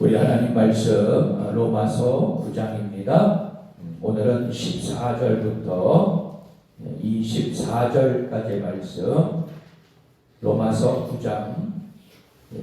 우리 하나님 말씀 로마서 9장입니다. 오늘은 14절부터 24절까지의 말씀, 로마서 9장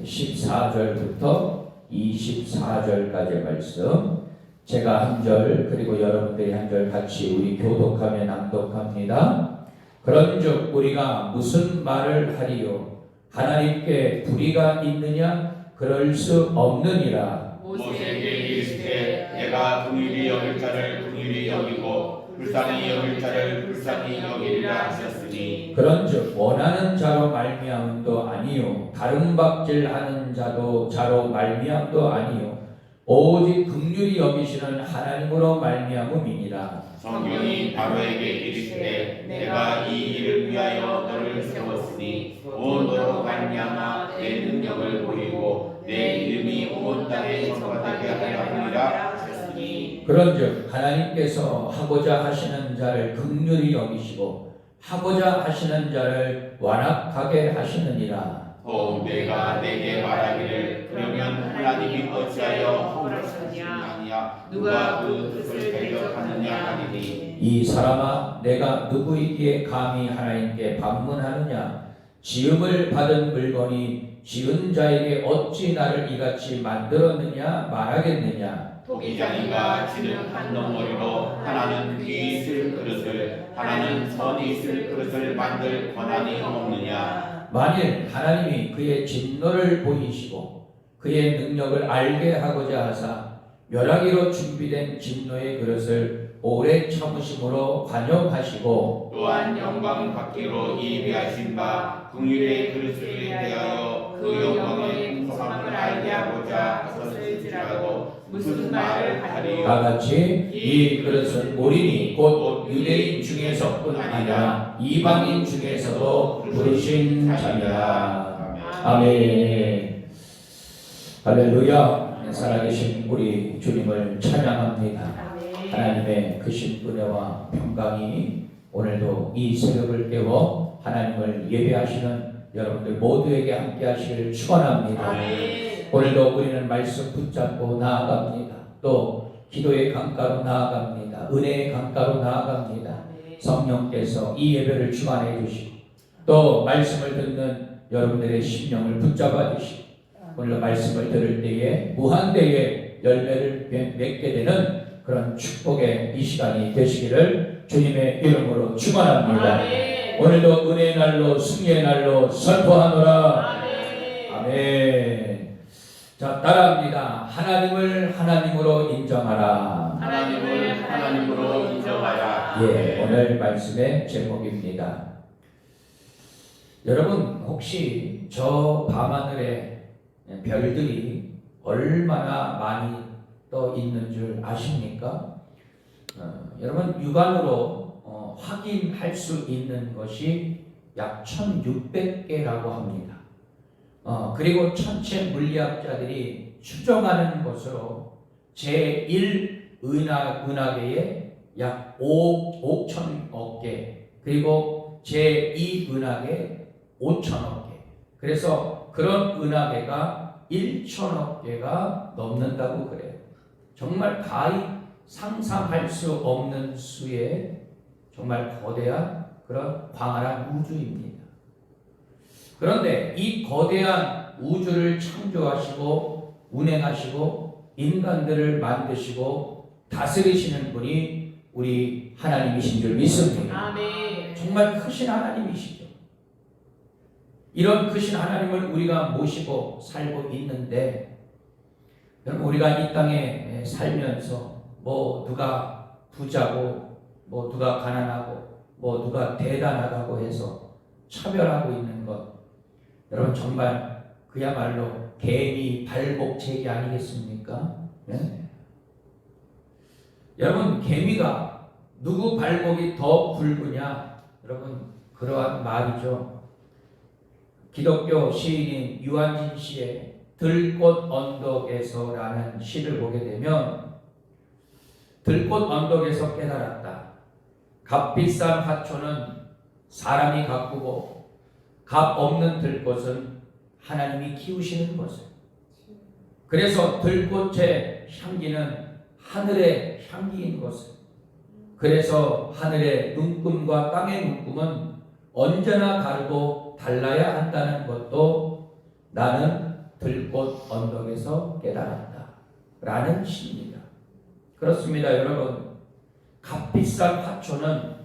14절부터 24절까지의 말씀, 제가 한 절 그리고 여러분들이 한 절 같이 우리 교독하며 낭독합니다. 그런즉 우리가 무슨 말을 하리요? 하나님께 불의가 있느냐? 그럴 수 없느니라. 모세에게 이르시되 내가 긍휼히 여길 자를 긍휼히 여기고 불쌍히 여길 자를 불쌍히 여기리라 하셨으니, 그런즉 원하는 자로 말미암음도 아니요 다름박질하는 자로 말미암도 아니요 오직 긍휼히 여기시는 하나님으로 말미암음이니라. 성경이 바로에게 이르시되 내가 이 일을 위하여 너를 세웠으니 온 너로 말미암아 내 능력을 보이고 내 이름이 온 땅에 전파되게 하려 함이라 하셨으니, 그런즉 하나님께서 하고자 하시는 자를 긍휼히 여기시고 하고자 하시는 자를 완악하게 하시느니라. 또 내가 내게 말하기를 그러면 하나님이 어찌하여 허물하셨느냐, 누가 그 뜻을 대적하느냐 하리니, 이 사람아 내가 누구이기에 감히 하나님께 반문하느냐? 지음을 받은 물건이 지은 자에게 어찌 나를 이같이 만들었느냐 말하겠느냐? 토기장이가 지는 한 덩어리로 하나는 귀 있을 그릇을 하나는 선이 있을 그릇을 만들 권한이 없느냐? 만일 하나님이 그의 진노를 보이시고 그의 능력을 알게 하고자 하사 멸하기로 준비된 진노의 그릇을 오래 참으심으로 관용하시고, 또한 영광 받기로 예비하신 바 긍휼의 그릇을 대하여 그 영광의 풍성함을 알게 하고자 하셨을지라도 무슨 말을 하리요? 다같이 이 그릇은 우리니 곧 유대인 중에서뿐 아니라 이방인 중에서도 부르신 자니라. 아멘. 할렐루야. 살아계신 우리 주님을 찬양합니다. 하나님의 크신 은혜와 평강이 오늘도 이 새벽을 깨워 하나님을 예배하시는 여러분들 모두에게 함께 하시기를 축원합니다. 오늘도 우리는 말씀 붙잡고 나아갑니다. 또 기도의 강가로 나아갑니다. 은혜의 강가로 나아갑니다. 성령께서 이 예배를 주관해 주시고 또 말씀을 듣는 여러분들의 심령을 붙잡아 주시고 오늘 말씀을 들을 때에 무한대의 열매를 맺게 되는 그런 축복의 이 시간이 되시기를 주님의 이름으로 축원합니다. 오늘도 은혜의 날로 승리의 날로 선포하노라. 아멘. 자, 따라합니다. 하나님을 하나님으로 인정하라. 하나님을 하나님으로 인정하라. 예, 오늘 말씀의 제목입니다. 여러분 혹시 저 밤하늘에 별들이 얼마나 많이 떠 있는 줄 아십니까? 여러분 육안으로 확인할 수 있는 것이 약 1600개라고 합니다. 그리고 천체 물리학자들이 추정하는 것으로 제1은하계에 약 5천억 개, 그리고 제2은하계 5천억 개, 그래서 그런 은하계가 1천억 개가 넘는다고 그래요. 정말 가히 상상할 수 없는 수의 정말 거대한 그런 광활한 우주입니다. 그런데 이 거대한 우주를 창조하시고 운행하시고 인간들을 만드시고 다스리시는 분이 우리 하나님이신 줄 믿습니다. 아멘. 정말 크신 하나님이시죠. 이런 크신 하나님을 우리가 모시고 살고 있는데, 여러분 우리가 이 땅에 살면서 뭐 누가 부자고 뭐 누가 가난하고 뭐 누가 대단하다고 해서 차별하고 있는 것, 여러분 정말 그야말로 개미 발목제기 아니겠습니까? 네? 여러분 개미가 누구 발목이 더 굵으냐? 여러분 그러한 말이죠. 기독교 시인인 유한진 씨의 들꽃 언덕에서라는 시를 보게 되면, 들꽃 언덕에서 깨달았다. 값비싼 화초는 사람이 가꾸고 값 없는 들꽃은 하나님이 키우시는 것을. 그래서 들꽃의 향기는 하늘의 향기인 것을. 그래서 하늘의 눈금과 땅의 눈금은 언제나 다르고 달라야 한다는 것도 나는 들꽃 언덕에서 깨달았다 라는 시입니다. 그렇습니다. 여러분, 값비싼 화초는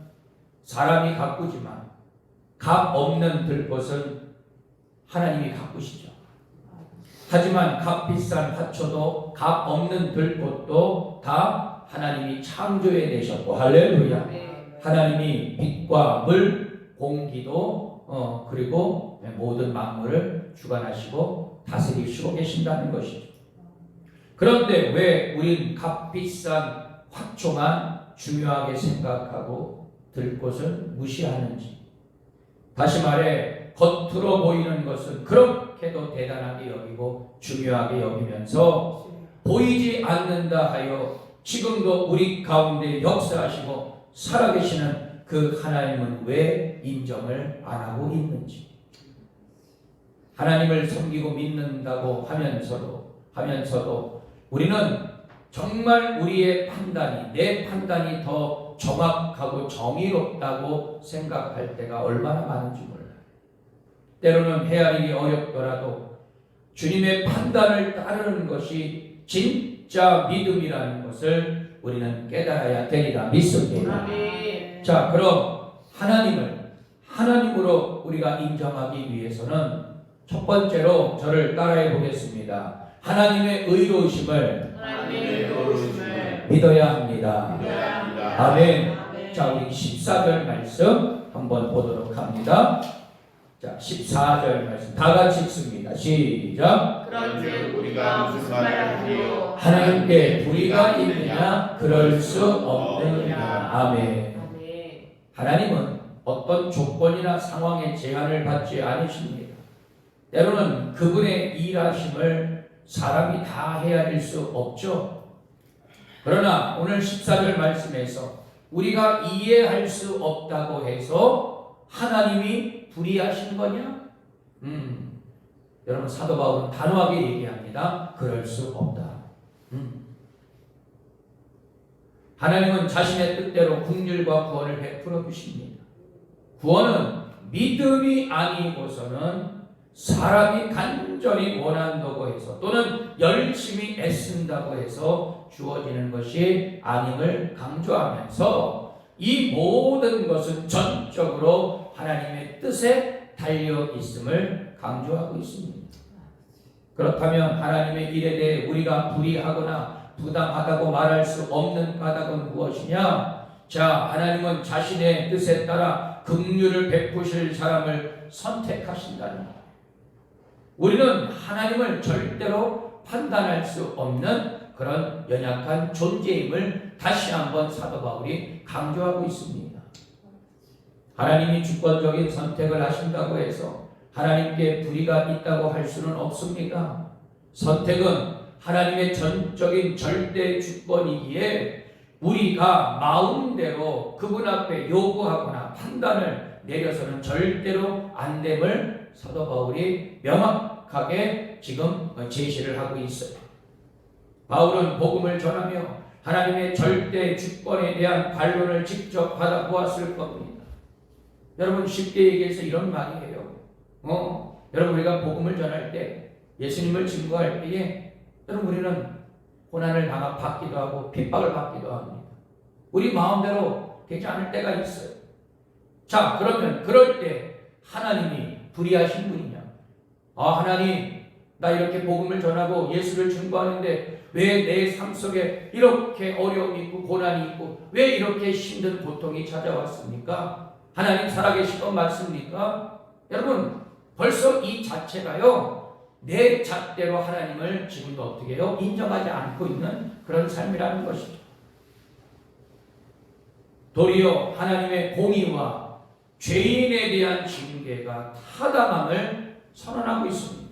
사람이 가꾸지만 값 없는 들꽃은 하나님이 가꾸시죠. 하지만 값비싼 화초도 값 없는 들꽃도 다 하나님이 창조해 내셨고, 할렐루야. 하나님이 빛과 물, 공기도 그리고 모든 만물을 주관하시고 다스리시고 계신다는 것이죠. 그런데 왜 우린 값비싼 화초만 중요하게 생각하고 들꽃을 무시하는지. 다시 말해, 겉으로 보이는 것은 그렇게도 대단하게 여기고 중요하게 여기면서 보이지 않는다 하여 지금도 우리 가운데 역사하시고 살아계시는 그 하나님은 왜 인정을 안 하고 있는지. 하나님을 섬기고 믿는다고 하면서도 우리는 정말 우리의 판단이, 내 판단이 더 정확하고 정의롭다고 생각할 때가 얼마나 많은지 몰라요. 때로는 헤아리기 어렵더라도 주님의 판단을 따르는 것이 진짜 믿음이라는 것을 우리는 깨달아야 되리라 믿습니다. 자, 그럼 하나님으로 우리가 인정하기 위해서는 첫 번째로 저를 따라해 보겠습니다. 하나님의 의로우심을 믿어야 합니다. 아멘. 자, 우리 14절 말씀 한번 보도록 합니다. 자, 14절 말씀 다 같이 읽습니다. 시작. 그런즉 우리가 무슨 말을 하리요? 하나님께 불의가 있느냐? 그럴 수 없느냐. 아멘. 하나님은 어떤 조건이나 상황의 제한을 받지 않으십니다. 때로는 그분의 일하심을 사람이 다 헤아릴 수 없죠. 그러나 오늘 14절 말씀에서 우리가 이해할 수 없다고 해서 하나님이 불의하신 거냐? 여러분, 사도 바울은 단호하게 얘기합니다. 그럴 수 없다. 하나님은 자신의 뜻대로 긍휼과 구원을 베풀어 주십니다. 구원은 믿음이 아니고서는 사람이 간절히 원한다고 해서 또는 열심히 애쓴다고 해서 주어지는 것이 아님을 강조하면서 이 모든 것은 전적으로 하나님의 뜻에 달려 있음을 강조하고 있습니다. 그렇다면 하나님의 일에 대해 우리가 불의하거나 부당하다고 말할 수 없는 까닭은 무엇이냐? 자, 하나님은 자신의 뜻에 따라 긍휼을 베푸실 사람을 선택하신다는 것. 우리는 하나님을 절대로 판단할 수 없는 그런 연약한 존재임을 다시 한번 사도 바울이 강조하고 있습니다. 하나님이 주권적인 선택을 하신다고 해서 하나님께 불의가 있다고 할 수는 없습니다. 선택은 하나님의 전적인 절대 주권이기에 우리가 마음대로 그분 앞에 요구하거나 판단을 내려서는 절대로 안 됨을 사도 바울이 명확하게 지금 제시를 하고 있어요. 바울은 복음을 전하며 하나님의 절대 주권에 대한 반론을 직접 받아보았을 겁니다. 여러분, 쉽게 얘기해서 이런 말이에요. 여러분, 우리가 복음을 전할 때, 예수님을 증거할 때에 여러분, 우리는 고난을 받기도 하고 핍박을 받기도 합니다. 우리 마음대로 되지 않을 때가 있어요. 자, 그러면 그럴 때 하나님이 불의하신 분이냐? 하나님, 나 이렇게 복음을 전하고 예수를 증거하는데 왜 내 삶 속에 이렇게 어려움이 있고 고난이 있고 왜 이렇게 힘든 고통이 찾아왔습니까? 하나님 살아계신 것 맞습니까? 여러분, 벌써 이 자체가요, 내 잣대로 하나님을 지금도 어떻게 해요? 인정하지 않고 있는 그런 삶이라는 것이죠. 도리어 하나님의 공의와 죄인에 대한 징계가 타당함을 선언하고 있습니다.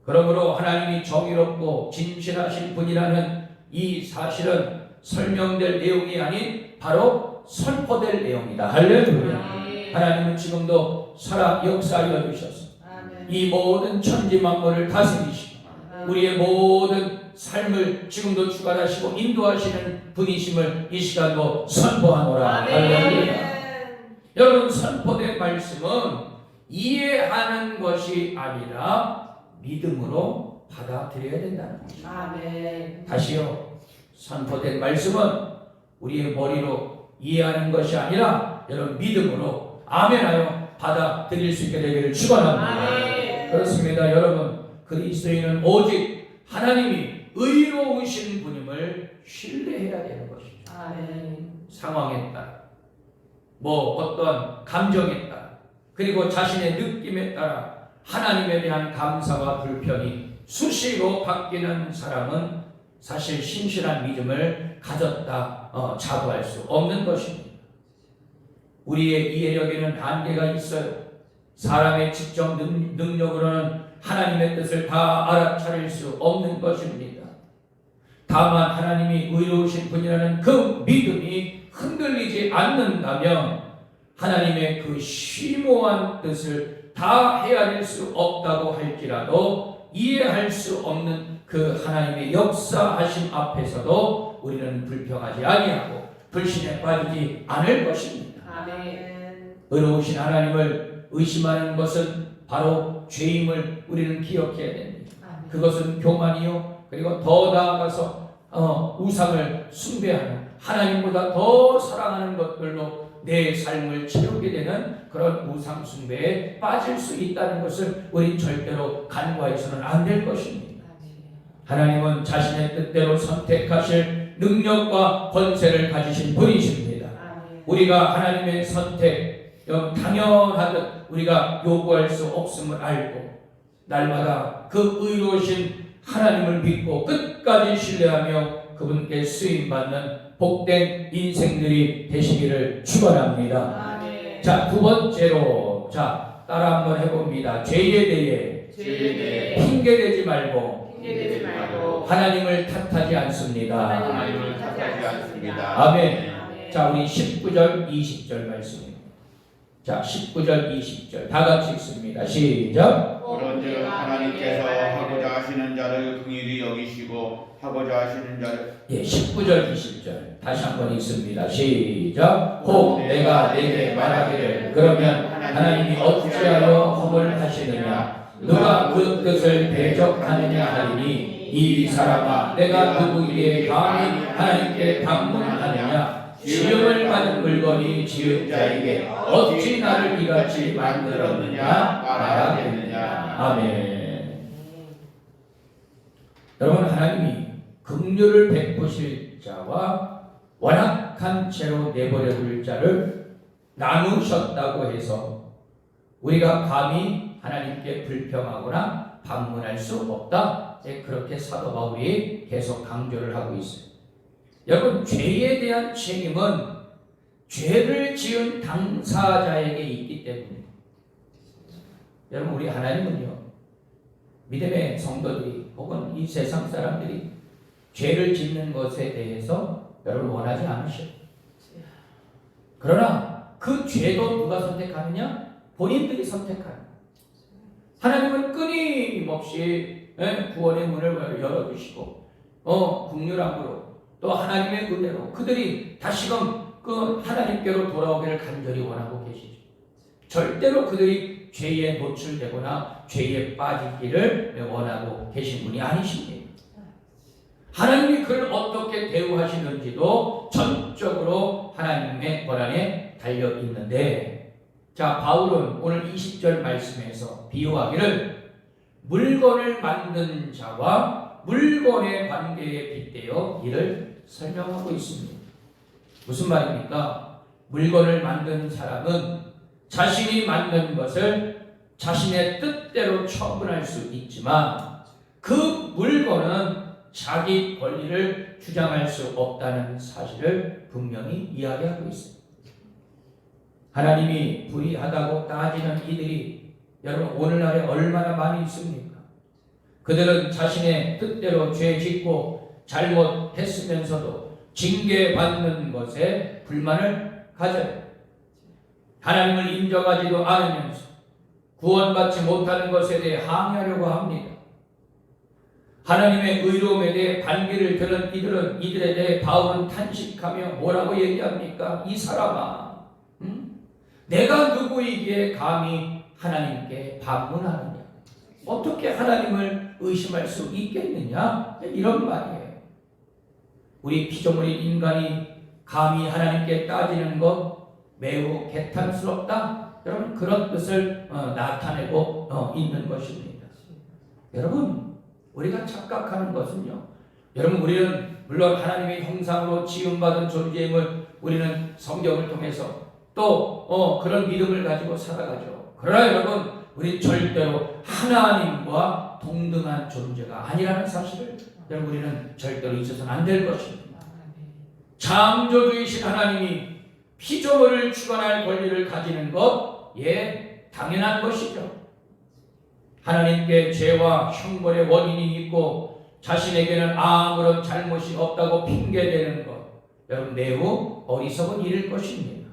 그러므로 하나님이 정의롭고 진실하신 분이라는 이 사실은 설명될 내용이 아닌 바로 선포될 내용이다. 할렐루야. 하나님은 지금도 살아 역사하여 주셨습니다. 이 모든 천지 만물을 다스리시고 우리의 모든 삶을 지금도 주관하시고 인도하시는 분이심을 이 시간도 선포하노라. 할렐루야. 여러분, 선포된 말씀은 이해하는 것이 아니라 믿음으로 받아들여야 된다는 것입니다. 다시요. 선포된 말씀은 우리의 머리로 이해하는 것이 아니라 여러분 믿음으로 아멘하여 받아들일 수 있게 되기를 축원합니다. 그렇습니다. 여러분, 그리스도인은 오직 하나님이 의로우신 분임을 신뢰해야 되는 것입니다. 상황에 따라, 어떤 감정에 따라, 그리고 자신의 느낌에 따라 하나님에 대한 감사와 불평이 수시로 바뀌는 사람은 사실 신실한 믿음을 가졌다 자부할 수 없는 것입니다. 우리의 이해력에는 한계가 있어요. 사람의 직접 능력으로는 하나님의 뜻을 다 알아차릴 수 없는 것입니다. 다만 하나님이 의로우신 분이라는 그 믿음이 흔들리지 않는다면 하나님의 그 심오한 뜻을 다 헤아릴 수 없다고 할지라도 이해할 수 없는 그 하나님의 역사하심 앞에서도 우리는 불평하지 아니하고 불신에 빠지지 않을 것입니다. 의로우신 하나님을 의심하는 것은 바로 죄임을 우리는 기억해야 됩니다. 그것은 교만이요, 그리고 더 나아가서 우상을 숭배하는, 하나님보다 더 사랑하는 것들로 내 삶을 채우게 되는 그런 우상 숭배에 빠질 수 있다는 것을 우리 절대로 간과해서는 안 될 것입니다. 하나님은 자신의 뜻대로 선택하실 능력과 권세를 가지신 분이십니다. 우리가 하나님의 선택 당연하듯 우리가 요구할 수 없음을 알고 날마다 그 의로우신 하나님을 믿고 끝까지 신뢰하며 그분께 쓰임받는 복된 인생들이 되시기를 축원합니다. 자, 두 번째로 따라 한번 해봅니다. 죄에 대해 핑계대지 말고 하나님을 탓하지 않습니다. 아멘. 자, 우리 19절 20절 말씀입니다. 자, 19절 20절 다 같이 읽습니다. 시작. 그런즉 하나님께서 하고자 하시는 자를 긍휼히 여기시고 하고자 하시는 자를 19절 20절 다시 한번 읽습니다. 시작. 혹 내가 내게 말하기를 그러면 하나님이 어찌하여 허물 하시느냐 누가 그 뜻을 대적하느냐 하리니 이 사람아 내가 누구에게 감히 하나님께 방문하느냐 지음을 받은 물건이 지은 자에게 어찌 나를 이같이 만들었느냐 말하겠느냐. 아멘. 여러분, 하나님이 긍휼을 베푸실 자와 완악한 채로 내버려 둘 자를 나누셨다고 해서 우리가 감히 하나님께 불평하거나 방문할 수 없다. 그렇게 사도 바울이 계속 강조를 하고 있어요. 여러분, 죄에 대한 책임은 죄를 지은 당사자에게 있기 때문에 여러분, 우리 하나님은요, 믿음의 성도들이 혹은 이 세상 사람들이 죄를 짓는 것에 대해서 여러분 원하지 않으셔요. 그러나 그 죄도 누가 선택하느냐? 본인들이 선택하는. 하나님은 끊임없이 구원의 문을 열어주시고 긍휼함으로 또 하나님의 은혜로 그들이 다시금 그 하나님께로 돌아오기를 간절히 원하고 계시죠. 절대로 그들이 죄에 노출되거나 죄에 빠지기를 원하고 계신 분이 아니십니다. 하나님이 그를 어떻게 대우하시는지도 전적으로 하나님의 권한에 달려 있는데, 자, 바울은 오늘 20절 말씀에서 비유하기를 물건을 만든 자와 물건의 관계에 빗대어 이를 설명하고 있습니다. 무슨 말입니까? 물건을 만든 사람은 자신이 만든 것을 자신의 뜻대로 처분할 수 있지만 그 물건은 자기 권리를 주장할 수 없다는 사실을 분명히 이야기하고 있습니다. 하나님이 불의하다고 따지는 이들이 여러분 오늘날에 얼마나 많이 있습니까? 그들은 자신의 뜻대로 죄 짓고 잘못했으면서도 징계받는 것에 불만을 가져요. 하나님을 인정하지도 않으면서 구원받지 못하는 것에 대해 항의하려고 합니다. 하나님의 의로움에 대해 반기를 드는 이들에 대해 바울은 탄식하며 뭐라고 얘기합니까? 이 사람아, 내가 누구이기에 감히 하나님께 반문하느냐? 어떻게 하나님을 의심할 수 있겠느냐? 이런 말이에요. 우리 피조물인 인간이 감히 하나님께 따지는 것 매우 개탄스럽다. 여러분, 그런 뜻을 나타내고 있는 것입니다. 여러분, 우리가 착각하는 것은요, 여러분, 우리는 물론 하나님의 형상으로 지음받은 존재임을 우리는 성경을 통해서 또 그런 믿음을 가지고 살아가죠. 그러나 여러분, 우리 절대로 하나님과 동등한 존재가 아니라는 사실을 여러분, 우리는 절대로 잊어서는 안 될 것입니다. 창조주이신 하나님이 피조물을 주관할 권리를 가지는 것, 당연한 것이죠. 하나님께 죄와 형벌의 원인이 있고 자신에게는 아무런 잘못이 없다고 핑계대는 것, 여러분, 매우 어리석은 일일 것입니다.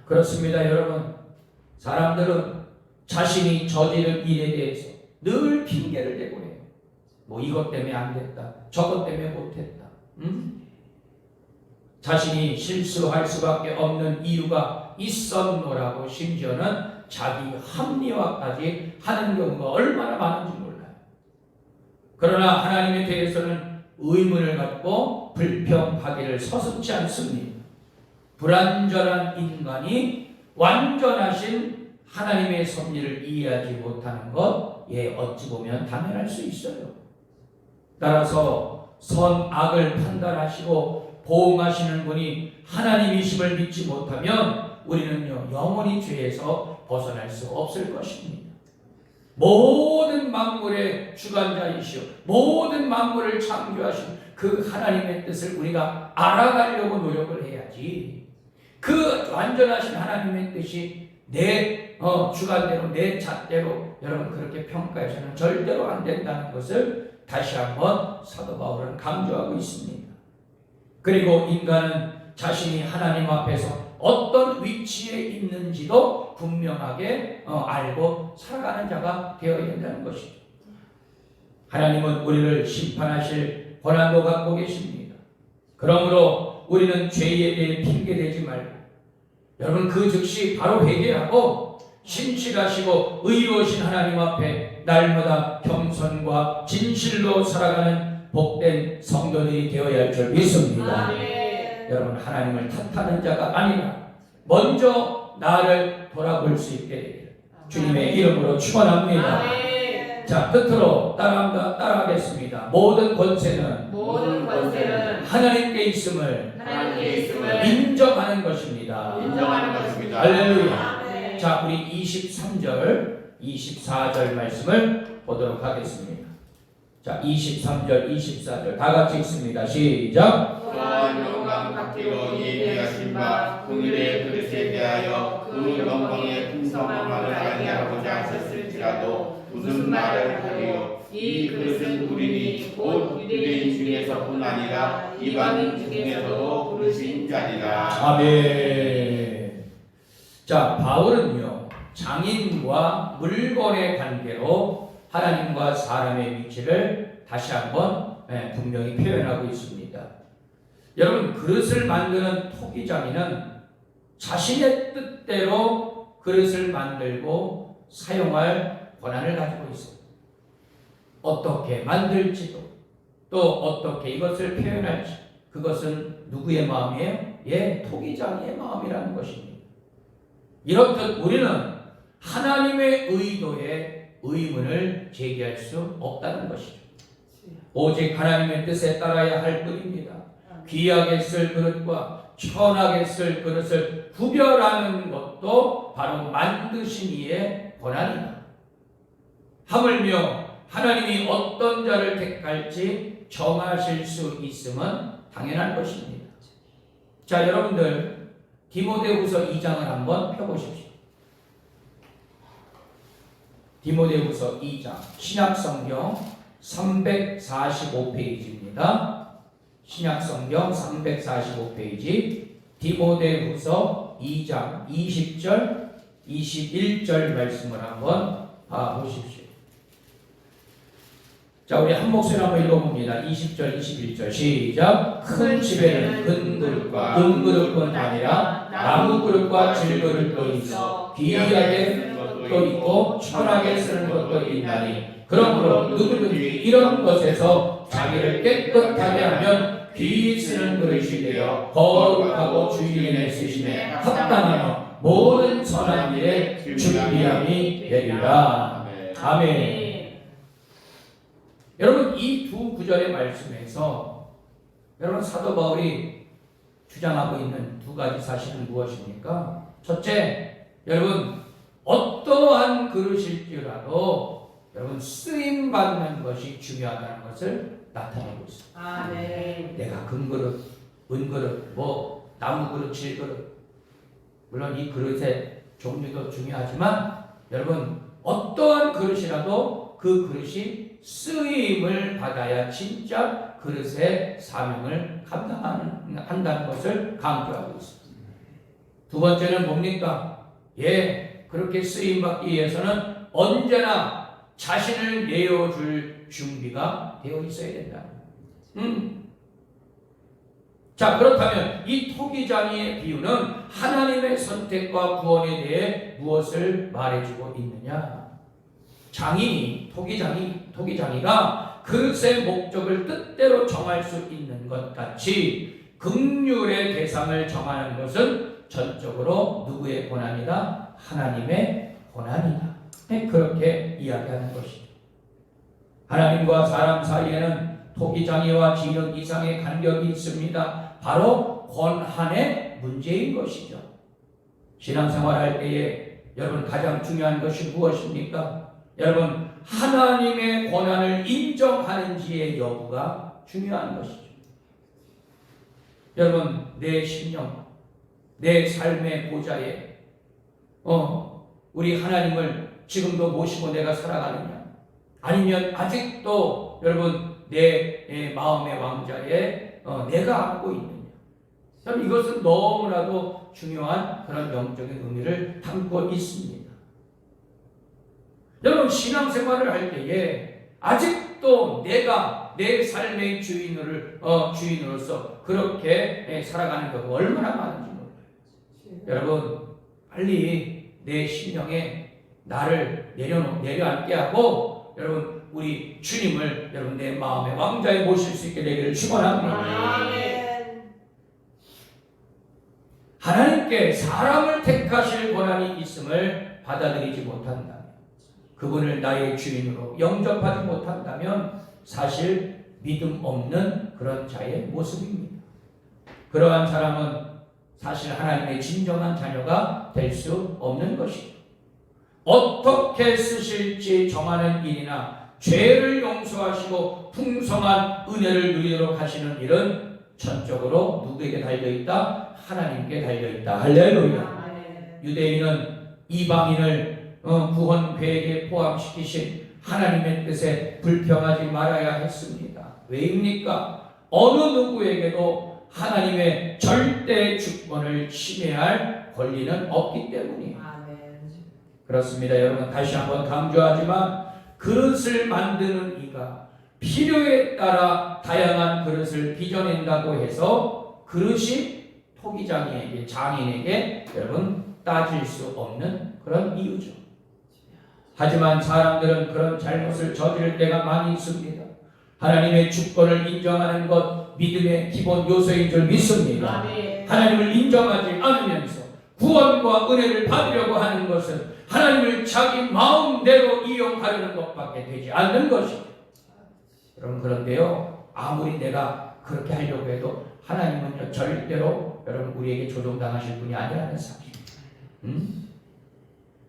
그렇습니다. 여러분, 사람들은 자신이 저지른 일에 대해서 늘 핑계를 대고 해요. 뭐 이것 때문에 안 됐다, 저것 때문에 못했다. 자신이 실수할 수밖에 없는 이유가 있었노라고 심지어는 자기 합리화까지 하는 경우가 얼마나 많은지 몰라요. 그러나 하나님에 대해서는 의문을 갖고 불평하기를 서슴지 않습니다. 불완전한 인간이 완전하신 하나님의 섭리를 이해하지 못하는 것, 어찌 보면 당연할 수 있어요. 따라서 선악을 판단하시고 보응하시는 분이 하나님이심을 믿지 못하면 우리는요, 영원히 죄에서 벗어날 수 없을 것입니다. 모든 만물의 주관자이시오, 모든 만물을 창조하신 그 하나님의 뜻을 우리가 알아가려고 노력을 해야지, 그 완전하신 하나님의 뜻이 내 주관대로, 내 잣대로 여러분 그렇게 평가해서는 절대로 안 된다는 것을 다시 한번 사도 바울은 강조하고 있습니다. 그리고 인간은 자신이 하나님 앞에서 어떤 위치에 있는지도 분명하게 알고 살아가는 자가 되어야 된다는 것이죠. 하나님은 우리를 심판하실 권한도 갖고 계십니다. 그러므로 우리는 죄에 대해 핑계대지 말고 여러분, 그 즉시 바로 회개하고 신실하시고 의로우신 하나님 앞에 날마다 겸손과 진실로 살아가는 복된 성도들이 되어야 할 줄 믿습니다. 여러분, 하나님을 탓하는 자가 아니라 먼저 나를 돌아볼 수 있게 되기를 주님의 이름으로 축원합니다. 자, 끝으로 따라하겠습니다. 모든 권세는 하나님께 있음을 인정하는 것입니다. 할렐루야. 자, 우리 23절, 24절 말씀을 보도록 하겠습니다. 자, 23절, 24절 다 같이 읽습니다. 시작. 또한 영광 받기로 예비하신 바 공일의 그릇에 대하여 그 영광의 풍성한 말을 아니하고자 하셨을지라도 무슨 말을 하리요? 이 그릇은 우리니 곧 유대인 중에서뿐 아니라 이방인 중에서도 부르신 자니라. 아멘. 자, 바울은요, 장인과 물건의 관계로 하나님과 사람의 위치를 다시 한번 분명히 표현하고 있습니다. 여러분, 그릇을 만드는 토기장인은 자신의 뜻대로 그릇을 만들고 사용할 권한을 가지고 있어요. 어떻게 만들지도, 또 어떻게 이것을 표현할지, 그것은 누구의 마음이에요? 토기장의 마음이라는 것입니다. 이렇듯 우리는 하나님의 의도에 의문을 제기할 수 없다는 것이죠. 오직 하나님의 뜻에 따라야 할 뿐입니다. 귀하게 쓸 그릇과 천하게 쓸 그릇을 구별하는 것도 바로 만드신 이의 권한이다. 하물며 하나님이 어떤 자를 택할지 정하실 수 있음은 당연한 것입니다. 자, 여러분들 디모데후서 2장을 한번 펴보십시오. 디모데후서 2장, 신약성경 345페이지입니다. 신약성경 345페이지, 디모데후서 2장 20절, 21절 말씀을 한번 보십시오. 자, 우리 한 목소리 한번 읽어봅니다. 20절, 21절 시작. 큰 집에는 금그릇과 은그릇뿐 아니라 나무그릇과 질그릇도 있어 귀하게 쓰는 것도 있고 천하게 쓰는 것도 있나니 그러므로 누구든지 이런 것에서 자기를 깨끗하게 하면 귀히 쓰는 그릇이 되어 거룩하고 주일에 쓰심에 합당하며 모든 선한 일에 준비함이 되리라. 아멘. 여러분, 이 두 구절의 말씀에서 여러분 사도 바울이 주장하고 있는 두 가지 사실은 무엇입니까? 첫째, 여러분 어떠한 그릇일지라도 여러분 쓰임 받는 것이 중요하다는 것을 나타내고 있습니다. 아멘. 내가 금그릇, 은그릇, 나무그릇, 질그릇, 물론 이 그릇의 종류도 중요하지만 여러분 어떠한 그릇이라도 그 그릇이 쓰임을 받아야 진짜 그릇의 사명을 감당한다는 것을 강조하고 있습니다. 두 번째는 뭡니까? 그렇게 쓰임받기 위해서는 언제나 자신을 내어줄 준비가 되어 있어야 된다. 자, 그렇다면 이 토기장이의 비유는 하나님의 선택과 구원에 대해 무엇을 말해주고 있느냐? 토기장이가 그릇의 목적을 뜻대로 정할 수 있는 것 같이 긍휼의 대상을 정하는 것은 전적으로 누구의 권한이다? 하나님의 권한이다. 그렇게 이야기하는 것이죠. 하나님과 사람 사이에는 토기장이와 진흙 이상의 간격이 있습니다. 바로 권한의 문제인 것이죠. 신앙생활할 때에 여러분 가장 중요한 것이 무엇입니까? 여러분 하나님의 권한을 인정하는지의 여부가 중요한 것이죠. 여러분 내 심령, 내 삶의 보좌에 우리 하나님을 지금도 모시고 내가 살아가느냐, 아니면 아직도 여러분 내 마음의 왕자에 내가 안고 있느냐. 여러분 이것은 너무나도 중요한 그런 영적인 의미를 담고 있습니다. 여러분 신앙생활을 할 때에 아직도 내가 내 삶의 주인으로서 그렇게 살아가는 것이 얼마나 많은지 몰라요. 여러분 빨리 내 심령에 나를 내려앉게 하고 여러분 우리 주님을 여러분 내 마음의 왕자에 모실 수 있게 되기를 축원합니다. 아멘. 하나님께 사람을 택하실 권한이 있음을 받아들이지 못한다면, 그분을 나의 주인으로 영접하지 못한다면 사실 믿음 없는 그런 자의 모습입니다. 그러한 사람은 사실 하나님의 진정한 자녀가 될 수 없는 것이죠. 어떻게 쓰실지 정하는 일이나 죄를 용서하시고 풍성한 은혜를 누리도록 하시는 일은 전적으로 누구에게 달려있다? 하나님께 달려있다. 할렐루야. 유대인은 이방인을 구원 계획에 포함시키신 하나님의 뜻에 불평하지 말아야 했습니다. 왜입니까? 어느 누구에게도 하나님의 절대 주권을 침해할 권리는 없기 때문이에요. 그렇습니다. 여러분 다시 한번 강조하지만 그릇을 만드는 이가 필요에 따라 다양한 그릇을 빚어낸다고 해서 그릇이 토기장이에게, 장인에게 여러분 따질 수 없는 그런 이유죠. 하지만 사람들은 그런 잘못을 저지를 때가 많이 있습니다. 하나님의 주권을 인정하는 것 믿음의 기본 요소인 줄 믿습니다. 하나님을 인정하지 않으면서 구원과 은혜를 받으려고 하는 것은 하나님을 자기 마음대로 이용하려는 것밖에 되지 않는 것이죠. 여러분 그런데요, 아무리 내가 그렇게 하려고 해도 하나님은 절대로 여러분 우리에게 조종당하실 분이 아니라는 사실.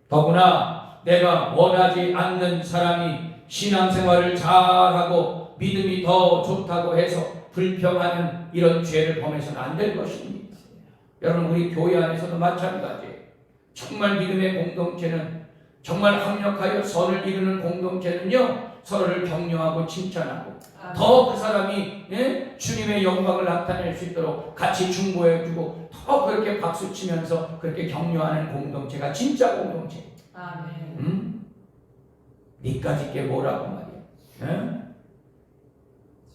더구나 내가 원하지 않는 사람이 신앙생활을 잘하고 믿음이 더 좋다고 해서 불평하는 이런 죄를 범해서는 안 될 것입니다. 여러분 우리 교회 안에서도 마찬가지예요. 정말 믿음의 공동체는, 정말 합력하여 선을 이루는 공동체는요, 서로를 격려하고 칭찬하고 더 그 사람이 주님의 영광을 나타낼 수 있도록 같이 중보해주고 더 그렇게 박수치면서 그렇게 격려하는 공동체가 진짜 공동체. 니까짓 게 뭐라고 말이야.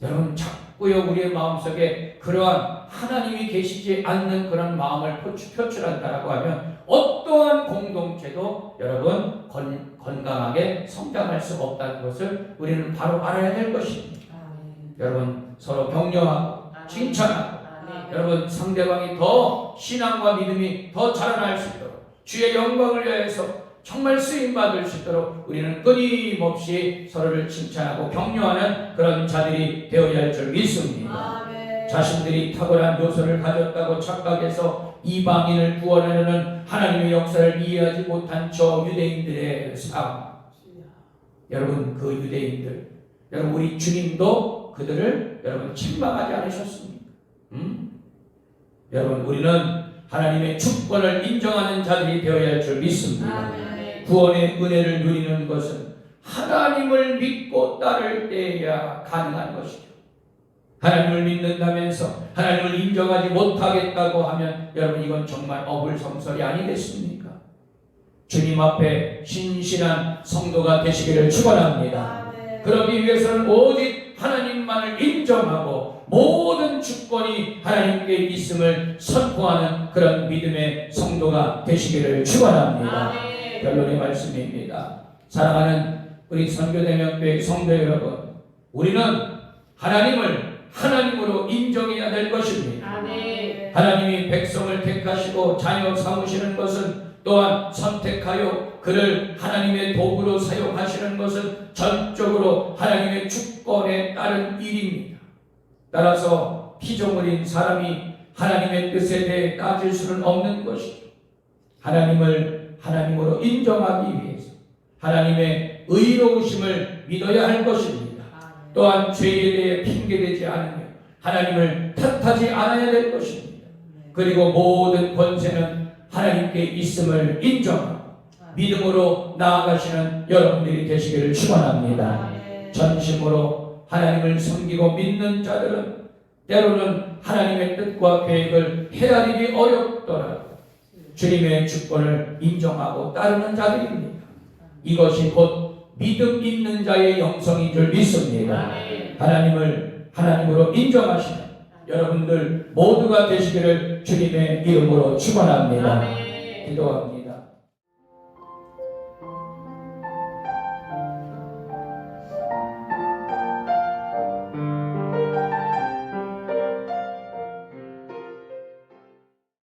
여러분 자꾸요 우리의 마음속에 그러한 하나님이 계시지 않는 그런 마음을 표출한다라고 하면 어떠한 공동체도 여러분 건강하게 성장할 수 없다는 것을 우리는 바로 알아야 될 것입니다. 여러분 서로 격려하고 칭찬하고 여러분 상대방이 더 신앙과 믿음이 더 자라날 수 있도록 주의 영광을 위해서 정말 쓰임받을 수 있도록 우리는 끊임없이 서로를 칭찬하고 격려하는 그런 자들이 되어야 할 줄 믿습니다. 자신들이 탁월한 요소를 가졌다고 착각해서 이방인을 구원하려는 하나님의 역사를 이해하지 못한 저 유대인들의 삶. 여러분 그 유대인들, 여러분 우리 주님도 그들을 여러분 책망하지 않으셨습니까? 여러분 우리는 하나님의 주권을 인정하는 자들이 되어야 할 줄 믿습니다. 구원의 은혜를 누리는 것은 하나님을 믿고 따를 때에야 가능한 것이죠. 하나님을 믿는다면서 하나님을 인정하지 못하겠다고 하면 여러분 이건 정말 어불성설이 아니겠습니까? 주님 앞에 신실한 성도가 되시기를 축원합니다. 그러기 위해서는 오직 하나님만을 인정하고 모든 주권이 하나님께 있음을 선포하는 그런 믿음의 성도가 되시기를 축원합니다. 결론의 말씀입니다. 사랑하는 우리 선교대명교회 성도 여러분, 우리는 하나님을 하나님으로 인정해야 될 것입니다. 하나님이 백성을 택하시고 자녀 삼으시는 것은 또한 선택하여 그를 하나님의 도구로 사용하시는 것은 전적으로 하나님의 주권에 따른 일입니다. 따라서 피조물인 사람이 하나님의 뜻에 대해 따질 수는 없는 것이죠. 하나님을 하나님으로 인정하기 위해서 하나님의 의로우심을 믿어야 할 것입니다. 또한 죄에 대해 핑계대지 않으며 하나님을 탓하지 않아야 될 것입니다. 그리고 모든 권세는 하나님께 있음을 인정하고 믿음으로 나아가시는 여러분들이 되시기를 축원합니다. 전심으로 하나님을 섬기고 믿는 자들은 때로는 하나님의 뜻과 계획을 헤아리기 어렵더라도 주님의 주권을 인정하고 따르는 자들입니다. 이것이 곧 믿음 있는 자의 영성인 줄 믿습니다. 하나님을 하나님으로 인정하시는 여러분들 모두가 되시기를 주님의 이름으로 축원합니다. 기도합니다.